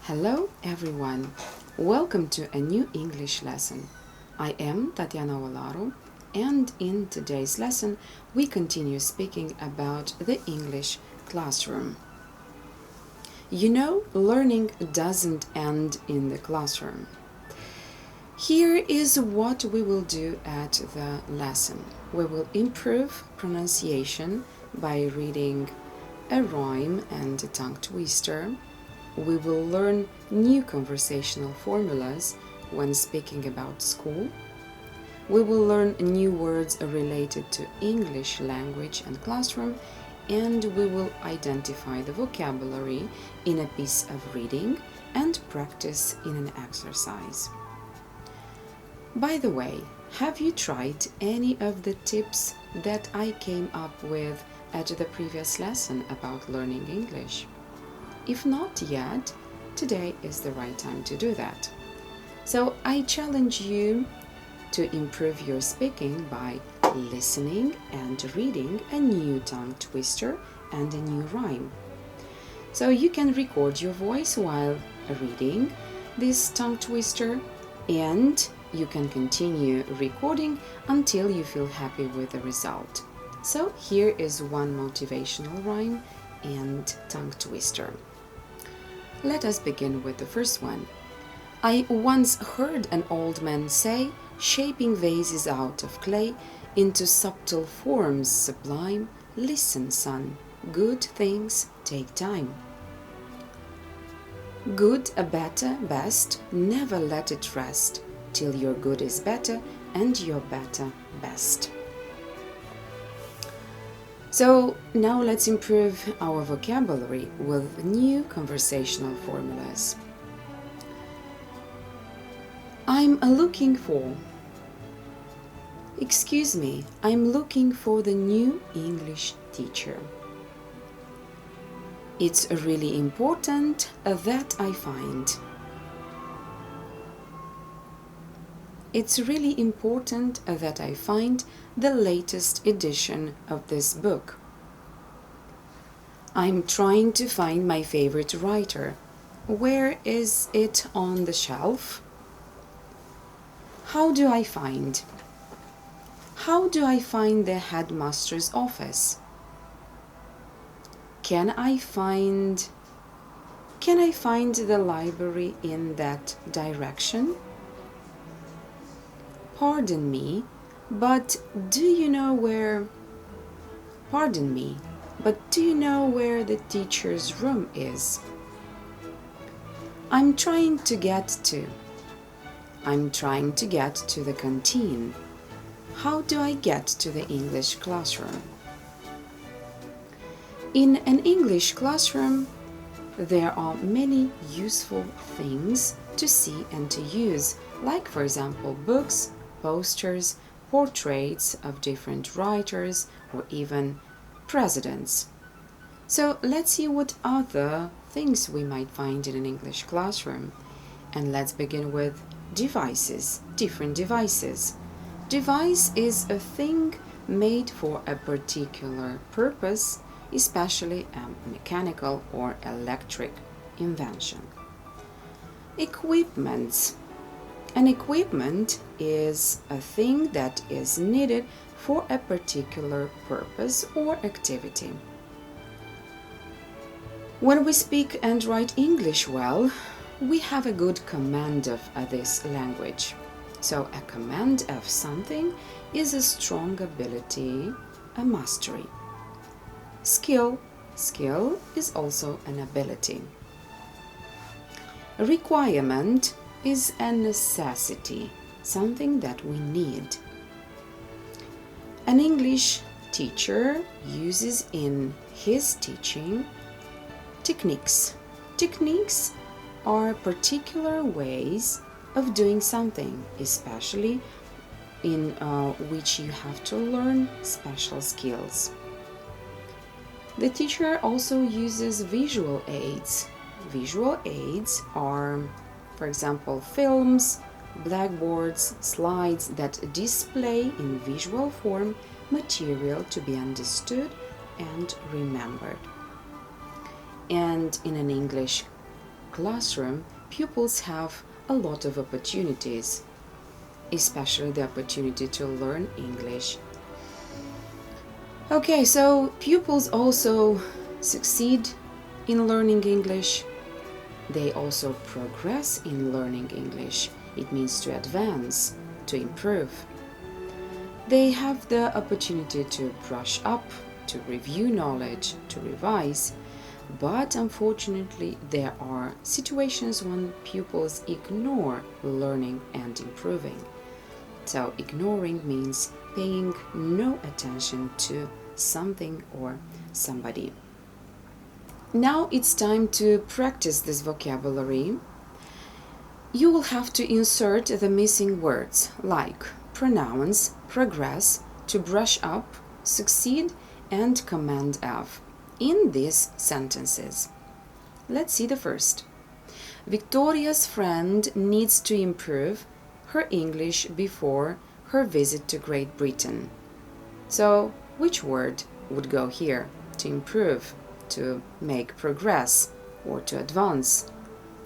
Hello everyone, welcome to a new English lesson. I am Tatiana Olaru, and in today's lesson we continue speaking about the English classroom. You know, learning doesn't end in the classroom. Here is what we will do at the lesson. We will improve pronunciation by reading a rhyme and a tongue twister. We will learn new conversational formulas when speaking about school. We will learn new words related to English language and classroom, and we will identify the vocabulary in a piece of reading and practice in an exercise. By the way, have you tried any of the tips that I came up with at the previous lesson about learning English? If not yet, today is the right time to do that. So I challenge you to improve your speaking by listening and reading a new tongue twister and a new rhyme. So you can record your voice while reading this tongue twister, and you can continue recording until you feel happy with the result. So here is one motivational rhyme and tongue twister. Let us begin with the first one. I once heard an old man say, shaping vases out of clay into subtle forms sublime, listen, son, good things take time. Good, better, best, never let it rest, till your good is better and your better best. So now let's improve our vocabulary with new conversational formulas. I'm looking for. Excuse me, I'm looking for the new English teacher. It's really important that I find. It's really important that I find the latest edition of this book. I'm trying to find my favorite writer. Where is it on the shelf? How do I find? How do I find the headmaster's office? Can I find the library in that direction? Pardon me, but do you know where the teacher's room is? I'm trying to get to the canteen. How do I get to the English classroom? In an English classroom, there are many useful things to see and to use, like, for example, books, posters, portraits of different writers, or even presidents. So let's see what other things we might find in an English classroom. And let's begin with devices, different devices. Device is a thing made for a particular purpose, especially a mechanical or electric invention. Equipments. An equipment is a thing that is needed for a particular purpose or activity. When we speak and write English well, we have a good command of this language. So a command of something is a strong ability, a mastery. Skill is also an ability. Requirement is a necessity, something that we need. An English teacher uses in his teaching techniques. Techniques are particular ways of doing something, especially in which you have to learn special skills. The teacher also uses visual aids. Visual aids are, for example, films, blackboards, slides that display in visual form material to be understood and remembered. And in an English classroom, pupils have a lot of opportunities, especially the opportunity to learn English. Okay, so pupils also succeed in learning English. They also progress in learning English. It means to advance, to improve. They have the opportunity to brush up, to review knowledge, to revise. But unfortunately, there are situations when pupils ignore learning and improving. So ignoring means paying no attention to something or somebody. Now it's time to practice this vocabulary. You will have to insert the missing words like pronounce, progress, to brush up, succeed, and command of in these sentences. Let's see the first. Victoria's friend needs to improve her English before her visit to Great Britain. So, which word would go here? To improve, to make progress, or to advance?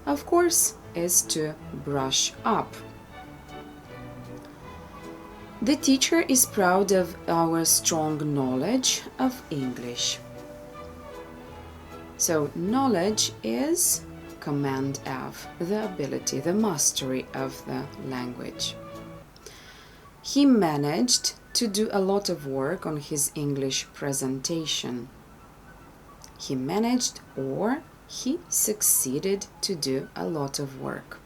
Of course, is to brush up. The teacher is proud of our strong knowledge of English. So, knowledge is command of, the ability, the mastery of the language. He managed to do a lot of work on his English presentation. He managed or he succeeded to do a lot of work.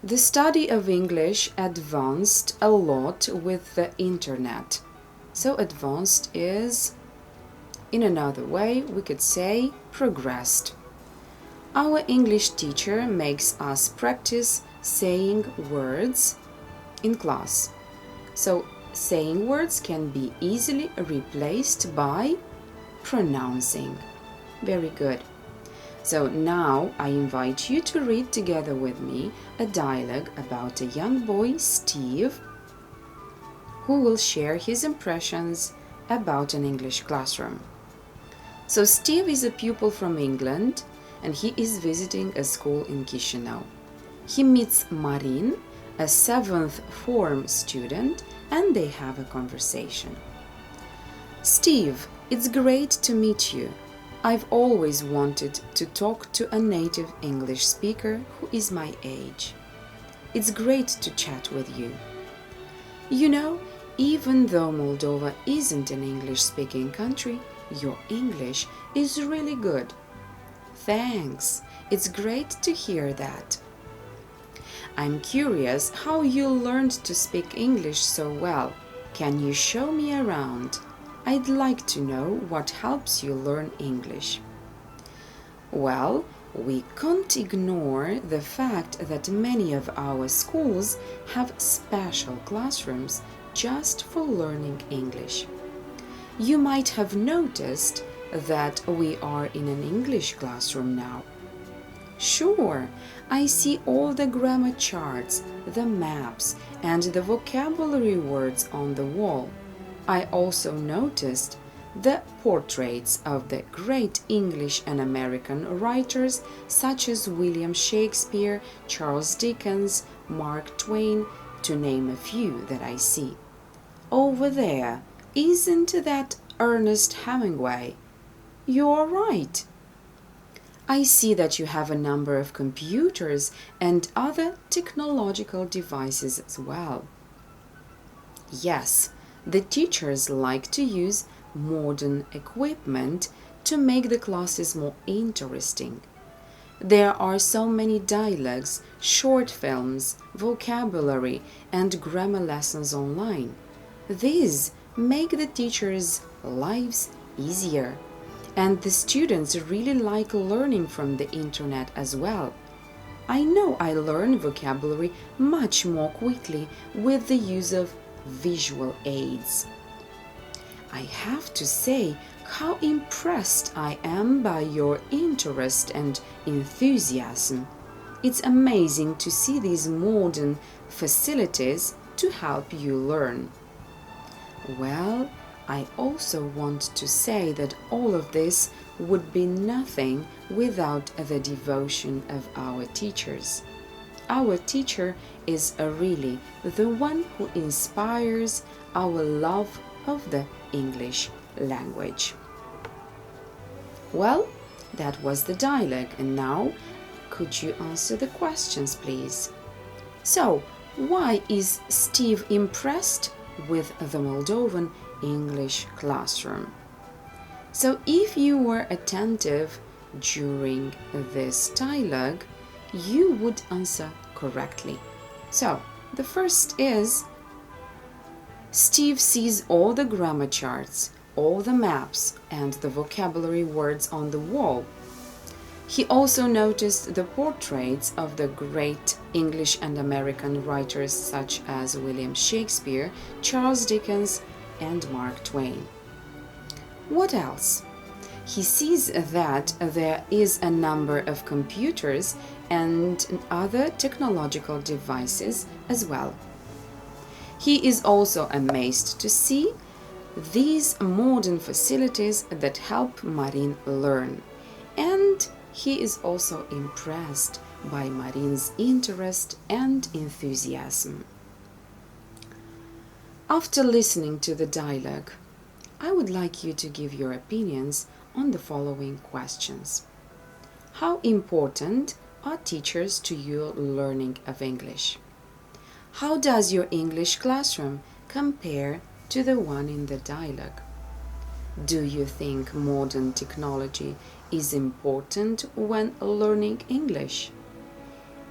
The study of English advanced a lot with the internet. So advanced is, in another way, we could say progressed. Our English teacher makes us practice saying words in class. So saying words can be easily replaced by pronouncing. Very good. So now I invite you to read together with me a dialogue about a young boy, Steve, who will share his impressions about an English classroom. So Steve is a pupil from England and he is visiting a school in Chișinău. He meets Marin, a 7th form student, and they have a conversation. Steve, it's great to meet you. I've always wanted to talk to a native English speaker who is my age. It's great to chat with you. You know, even though Moldova isn't an English-speaking country, your English is really good. Thanks. It's great to hear that. I'm curious how you learned to speak English so well. Can you show me around? I'd like to know what helps you learn English. Well, we can't ignore the fact that many of our schools have special classrooms just for learning English. You might have noticed that we are in an English classroom now. Sure, I see all the grammar charts, the maps, and the vocabulary words on the wall. I also noticed the portraits of the great English and American writers such as William Shakespeare, Charles Dickens, Mark Twain, to name a few that I see. Over there, isn't that Ernest Hemingway? You're right. I see that you have a number of computers and other technological devices as well. Yes, the teachers like to use modern equipment to make the classes more interesting. There are so many dialogues, short films, vocabulary, and grammar lessons online. These make the teachers' lives easier, and the students really like learning from the internet as well. I know I learn vocabulary much more quickly with the use of visual aids. I have to say how impressed I am by your interest and enthusiasm. It's amazing to see these modern facilities to help you learn. Well, I also want to say that all of this would be nothing without the devotion of our teachers. Our teacher is really the one who inspires our love of the English language. Well, that was the dialogue, and now could you answer the questions, please? So, why is Steve impressed with the Moldovan English classroom? So, if you were attentive during this dialogue, you would answer correctly. So, the first is Steve sees all the grammar charts, all the maps, and the vocabulary words on the wall. He also noticed the portraits of the great English and American writers such as William Shakespeare, Charles Dickens, and Mark Twain. What else? He sees that there is a number of computers and other technological devices as well. He is also amazed to see these modern facilities that help Marin learn, and he is also impressed by Marin's interest and enthusiasm. After listening to the dialogue, I would like you to give your opinions on the following questions. How important are teachers to your learning of English? How does your English classroom compare to the one in the dialogue? Do you think modern technology is important when learning English?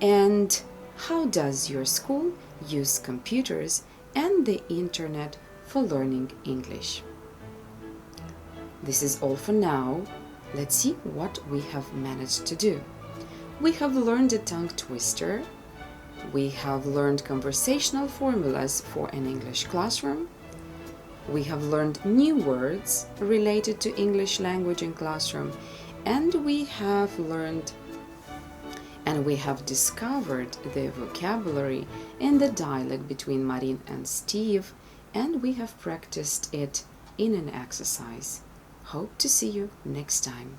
And how does your school use computers and the internet for learning English? This is all for now. Let's see what we have managed to do. We have learned a tongue twister. We have learned conversational formulas for an English classroom. We have learned new words related to English language in classroom, and we have discovered the vocabulary in the dialogue between Marin and Steve, and we have practiced it in an exercise. Hope to see you next time.